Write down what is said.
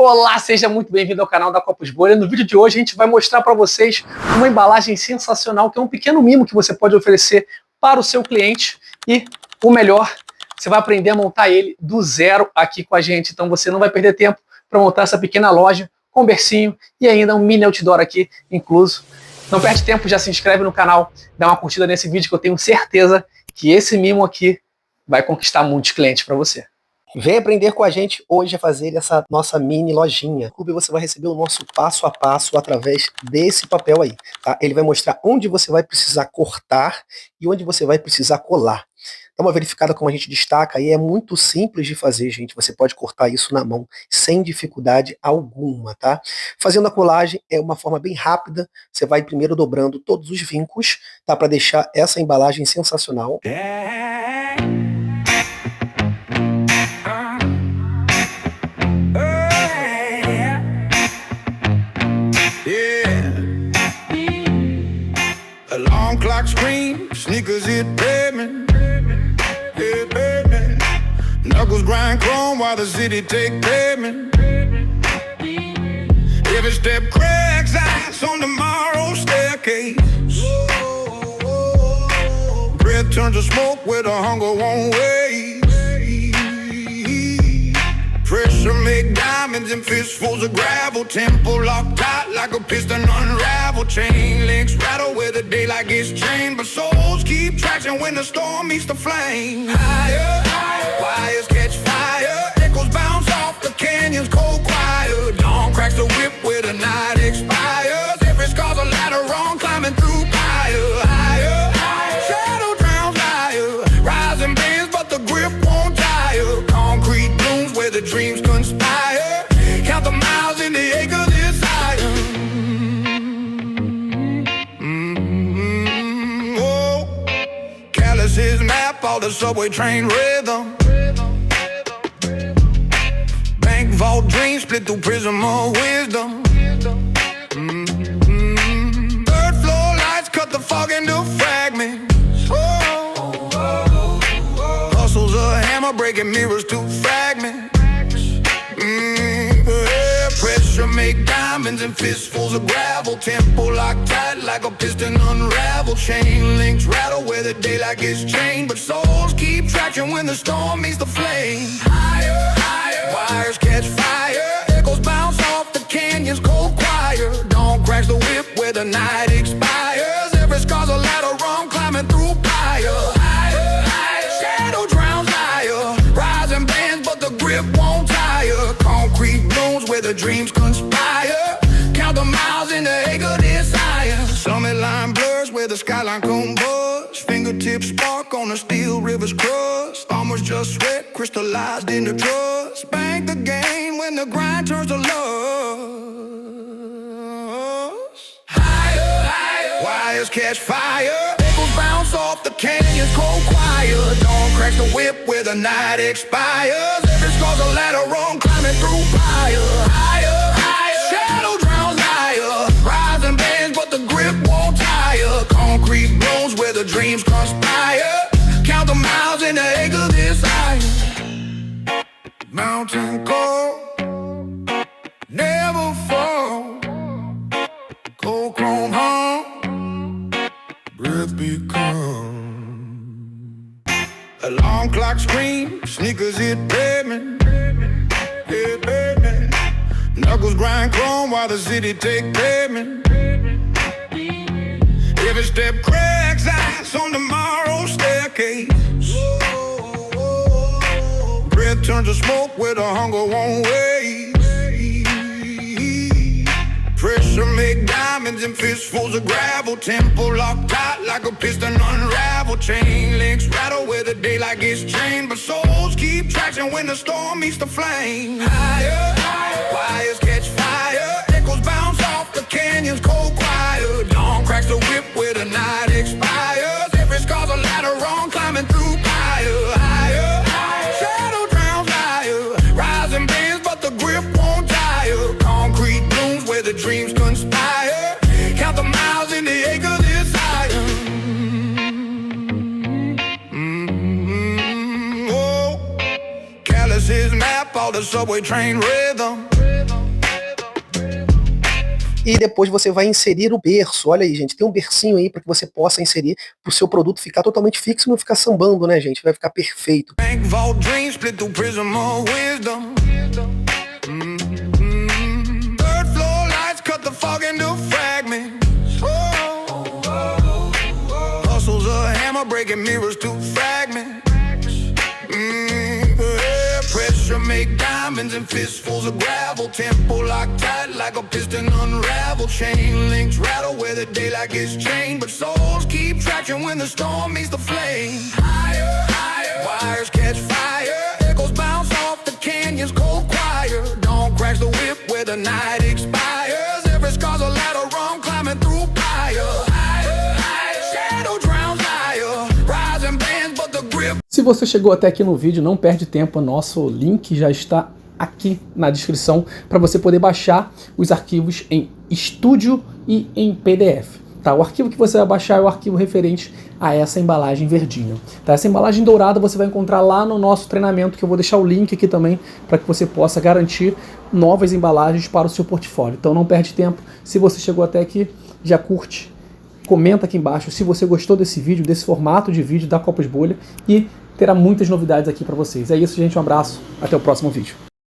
Olá, seja muito bem-vindo ao canal da Copos Bolha. No vídeo de hoje a gente vai mostrar para vocês uma embalagem sensacional, que é um pequeno mimo que você pode oferecer para o seu cliente e, o melhor, você vai aprender a montar ele do zero aqui com a gente. Então você não vai perder tempo para montar essa pequena loja com bercinho e ainda um mini outdoor aqui incluso. Não perde tempo, já se inscreve no canal, dá uma curtida nesse vídeo que eu tenho certeza que esse mimo aqui vai conquistar muitos clientes para você. Vem aprender com a gente hoje a fazer essa nossa mini lojinha. No você vai receber o nosso passo a passo através desse papel aí, tá? Ele vai mostrar onde você vai precisar cortar e onde você vai precisar colar. Dá uma verificada como a gente destaca aí, é muito simples de fazer, gente. Você pode cortar isso na mão sem dificuldade alguma, tá? Fazendo a colagem é uma forma bem rápida. Você vai primeiro dobrando todos os vincos, tá? Para deixar essa embalagem sensacional. Alarm clock scream, sneakers hit pavement. Yeah, baby. Knuckles grind chrome while the city take pavement. Every step cracks ice on tomorrow's staircase. Breath turns to smoke where the hunger won't wait. Pressure make diamonds and fistfuls of gravel. Tempo locked tight like a piston unravel. Chain links rattle where the daylight gets chained. But souls keep traction when the storm meets the flame. Higher, higher, wires catch fire. Echoes bounce off the canyon's cold choir. Dawn cracks the whip where the night expires. Every scar's a ladder wrong, climbing through fire. Higher, higher, shadow drowns higher. Rising bands but the grip won't tire. Concrete blooms where the dreams conspire. Count the miles in the acre desire. Oh, calluses map all the subway train rhythm. Bank vault dreams split through prism of wisdom. Third floor lights cut the fog into fragments. Hustle's a hammer breaking mirrors to fragments. Pressure make diamonds and fistfuls of gravel. Tempo locked tight like a piston unravel. Chain links rattle where the daylight gets chained. But souls keep traction when the storm meets the flame. Higher, higher, wires catch fire. Echoes bounce off the canyon's cold choir. Dawn cracks the whip where the night expires. Every scar's a ladder rung climbing through fire. Higher, higher, shadow drowns higher. Rising bands but the grip won't tire. Concrete blooms where the dreams conspire. Count the miles in the acre desire. Summit line blurs where the skyline combust. Fingertips spark on the steel river's crust. Armor's just sweat crystallized into trust. Bank the gain when the grind turns to lust. Higher, higher, wires catch fire. Echoes bounce off the canyon's cold choir. Dawn cracks the whip where the night expires. Every scar's a ladder rung climbing through fire. Higher, higher, shadow drowns higher. Rising bands but the grip won't tire. Concrete blooms where the dreams conspire. Count the miles in the acre desire. Mountain cold, never fall. Cold chrome hum, breath become. Alarm clock scream, sneakers hit pavement. Yeah, baby. Knuckles grind chrome while the city take pavement. Every step cracks ice on tomorrow's staircase. Breath turns to smoke where the hunger won't wait. Pressure make diamonds and fistfuls of gravel. Tempo locked tight like a piston unravel. Chain links rattle where the daylight gets chained. But souls keep traction when the storm meets the flame. Higher, higher, wires catch fire. Echoes bounce off the canyon's cold choir. Dawn cracks the whip where the night expires. Every scar's a ladder wrong climbing through fire. Higher, higher, shadow drowns higher. Rising bands but the grip won't tire. Concrete blooms where the dreams conspire. Count the miles in the acre desire. Oh, calluses map all the subway train rhythm. E depois você vai inserir o berço. Olha aí, gente, tem um bercinho aí para que você possa inserir para o seu produto ficar totalmente fixo e não ficar sambando, né, gente? Vai ficar perfeito. Breaking mirrors to fragments. Pressure make diamonds and fistfuls of gravel. Tempo locked tight like a piston unraveled. Chain links rattle where the daylight gets chained. But souls keep traction when the storm meets the flame. Higher, higher, wires catch fire. Echoes bounce off the canyon's cold choir. Don't crash the whip where the night expires. Every scar's a ladder rung climbing through fire. Se você chegou até aqui no vídeo, não perde tempo, nosso link já está aqui na descrição para você poder baixar os arquivos em estúdio e em PDF. Tá? O arquivo que você vai baixar é o arquivo referente a essa embalagem verdinha. Tá? Essa embalagem dourada você vai encontrar lá no nosso treinamento, que eu vou deixar o link aqui também para que você possa garantir novas embalagens para o seu portfólio. Então não perde tempo, se você chegou até aqui, já curte, comenta aqui embaixo se você gostou desse vídeo, desse formato de vídeo da Copos Bolha, e terá muitas novidades aqui para vocês. É isso, gente. Um abraço. Até o próximo vídeo.